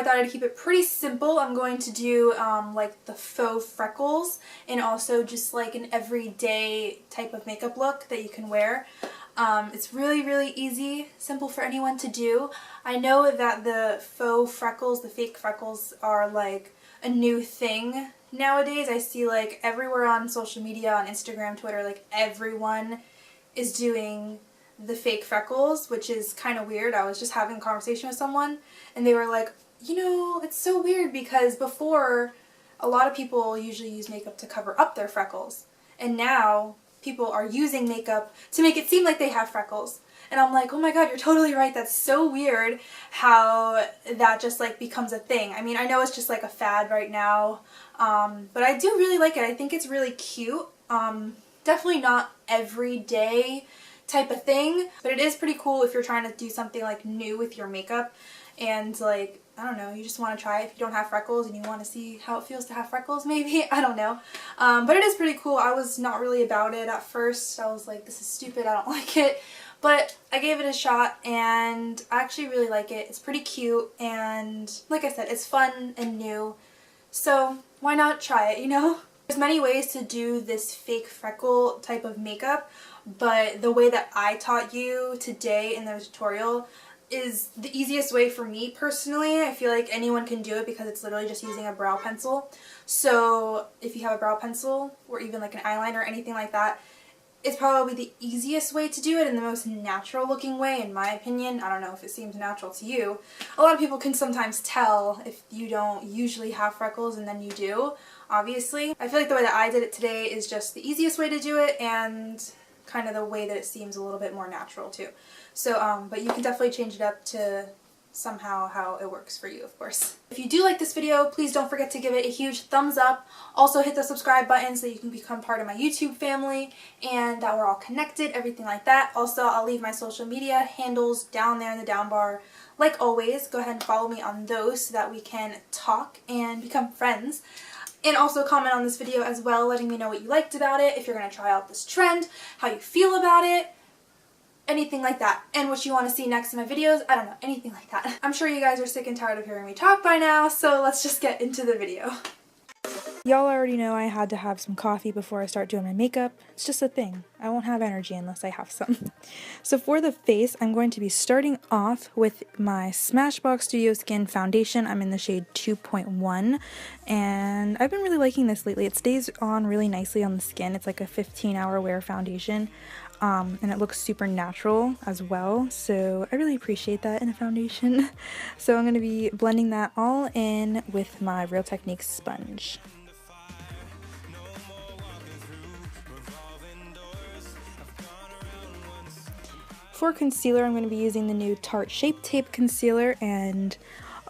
I thought I'd keep it pretty simple. I'm going to do like the faux freckles and also just like an everyday type of makeup look that you can wear. It's really, really easy, simple for anyone to do. I know that the faux freckles, the fake freckles, are like a new thing nowadays. I see like everywhere on social media, on Instagram, Twitter, like everyone is doing the fake freckles, which is kind of weird. I was just having a conversation with someone and they were like, you know, it's so weird because before a lot of people usually use makeup to cover up their freckles, and now people are using makeup to make it seem like they have freckles. And I'm like, oh my god, you're totally right. That's so weird how that just like becomes a thing. I mean, I know it's just like a fad right now, but I do really like it. I think it's really cute. Definitely not everyday type of thing, but it is pretty cool if you're trying to do something like new with your makeup and like, I don't know, you just want to try it if you don't have freckles and you want to see how it feels to have freckles maybe, I don't know. But it is pretty cool. I was not really about it at first. I was like, this is stupid, I don't like it. But I gave it a shot and I actually really like it. It's pretty cute and like I said, it's fun and new. So why not try it, you know? There's many ways to do this fake freckle type of makeup, but the way that I taught you today in the tutorial is the easiest way for me personally. I feel like anyone can do it because it's literally just using a brow pencil. So if you have a brow pencil or even like an eyeliner or anything like that, it's probably the easiest way to do it and the most natural looking way in my opinion. I don't know if it seems natural to you. A lot of people can sometimes tell if you don't usually have freckles and then you do, obviously. I feel like the way that I did it today is just the easiest way to do it and kind of the way that it seems a little bit more natural too. So, but you can definitely change it up to somehow how it works for you, of course. If you do like this video, please don't forget to give it a huge thumbs up. Also hit the subscribe button so you can become part of my YouTube family and that we're all connected, everything like that. Also, I'll leave my social media handles down there in the down bar. Like always, go ahead and follow me on those so that we can talk and become friends. And also comment on this video as well, letting me know what you liked about it, if you're going to try out this trend, how you feel about it, anything like that. And what you want to see next in my videos, I don't know, anything like that. I'm sure you guys are sick and tired of hearing me talk by now, so let's just get into the video. Y'all already know I had to have some coffee before I start doing my makeup. It's just a thing. I won't have energy unless I have some. So for the face, I'm going to be starting off with my Smashbox Studio Skin foundation. I'm in the shade 2.1 and I've been really liking this lately. It stays on really nicely on the skin. It's like a 15-hour wear foundation. And it looks super natural as well, so I really appreciate that in a foundation. So I'm going to be blending that all in with my Real Techniques sponge. For concealer, I'm going to be using the new Tarte Shape Tape Concealer, and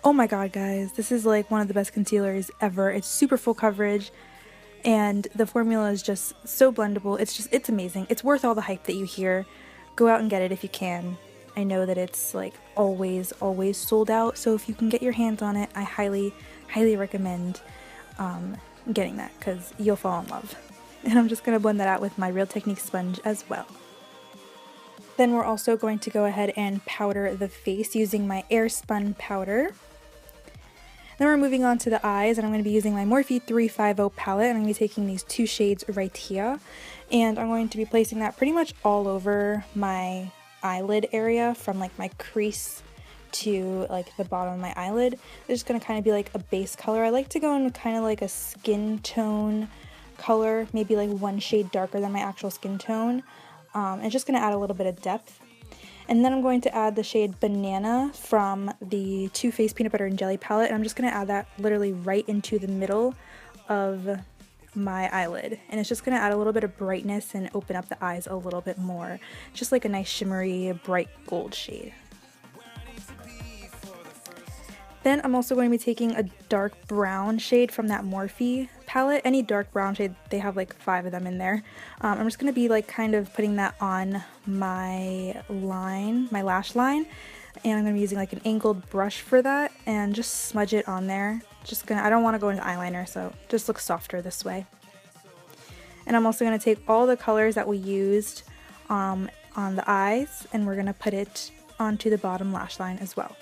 oh my god guys, this is like one of the best concealers ever. It's super full coverage. And the formula is just so blendable. It's amazing. It's worth all the hype that you hear. Go out and get it if you can. I know that it's like always sold out. So if you can get your hands on it, I highly recommend getting that because you'll fall in love. And I'm just going to blend that out with my Real Techniques sponge as well. Then we're also going to go ahead and powder the face using my Airspun powder. Then we're moving on to the eyes, and I'm going to be using my Morphe 350 palette, and I'm going to be taking these two shades right here, and I'm going to be placing that pretty much all over my eyelid area from like my crease to like the bottom of my eyelid. They're just going to kind of be like a base color. I like to go in kind of like a skin tone color, maybe like one shade darker than my actual skin tone. And just going to add a little bit of depth. And then I'm going to add the shade Banana from the Too Faced Peanut Butter and Jelly palette, and I'm just going to add that literally right into the middle of my eyelid. And it's just going to add a little bit of brightness and open up the eyes a little bit more. Just like a nice shimmery, bright gold shade. Then I'm also going to be taking a dark brown shade from that Morphe palette. Any dark brown shade, they have like 5 of them in there. I'm just going to be like kind of putting that on my line, my lash line. And I'm going to be using like an angled brush for that and just smudge it on there. I don't want to go into eyeliner, so it just looks softer this way. And I'm also going to take all the colors that we used on the eyes, and we're going to put it onto the bottom lash line as well.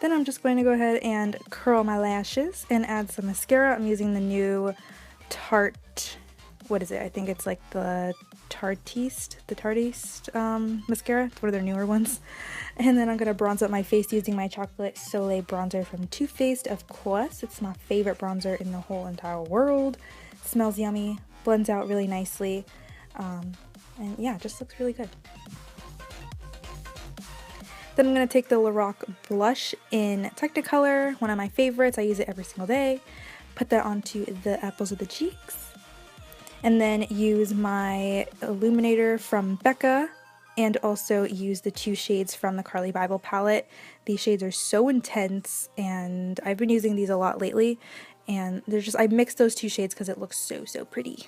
Then I'm just going to go ahead and curl my lashes and add some mascara. I'm using the new Tarte, what is it? I think it's like the Tartiste mascara. It's one of their newer ones. And then I'm going to bronze up my face using my Chocolate Soleil bronzer from Too Faced, of course. It's my favorite bronzer in the whole entire world. It smells yummy, blends out really nicely, and yeah, it just looks really good. Then I'm going to take the Lorac blush in Technicolor, one of my favorites. I use it every single day. Put that onto the apples of the cheeks. And then use my illuminator from Becca, and also use the 2 shades from the Carly Bible palette. These shades are so intense, and I've been using these a lot lately. And they're just, I mixed those 2 shades because it looks so, so pretty.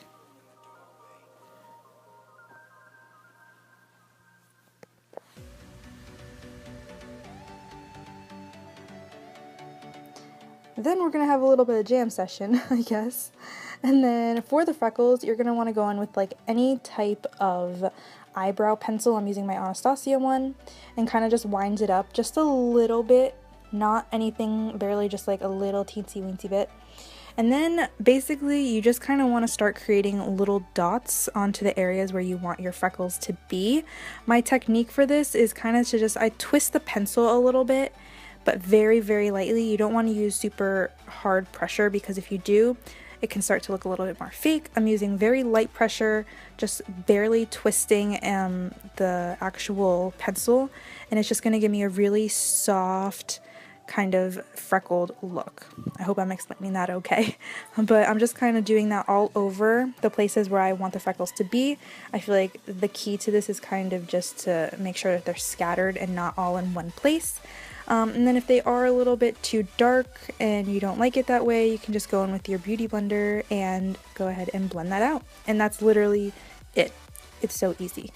Then we're going to have a little bit of jam session, I guess. And then for the freckles, you're going to want to go in with like any type of eyebrow pencil. I'm using my Anastasia one, and kind of just winds it up just a little bit, not anything, barely, just like a little teensy weensy bit. And then basically you just kind of want to start creating little dots onto the areas where you want your freckles to be. My technique for this is kind of to just, I twist the pencil a little bit, but very, very lightly. You don't want to use super hard pressure, because if you do, it can start to look a little bit more fake. I'm using very light pressure, just barely twisting the actual pencil, and it's just going to give me a really soft kind of freckled look. I hope I'm explaining that okay. But I'm just kind of doing that all over the places where I want the freckles to be. I feel like the key to this is kind of just to make sure that they're scattered and not all in one place. And then if they are a little bit too dark and you don't like it that way, you can just go in with your beauty blender and go ahead and blend that out. And that's literally it. It's so easy.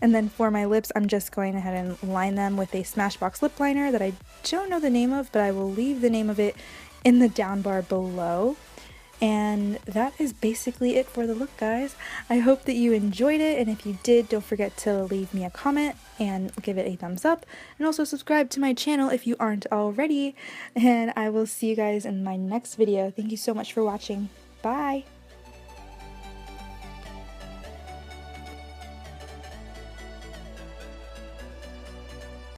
And then for my lips, I'm just going ahead and line them with a Smashbox lip liner that I don't know the name of, but I will leave the name of it in the down bar below. And that is basically it for the look, guys. I hope that you enjoyed it, and if you did, don't forget to leave me a comment and give it a thumbs up, and also subscribe to my channel if you aren't already, and I will see you guys in my next video. Thank you so much for watching. Bye!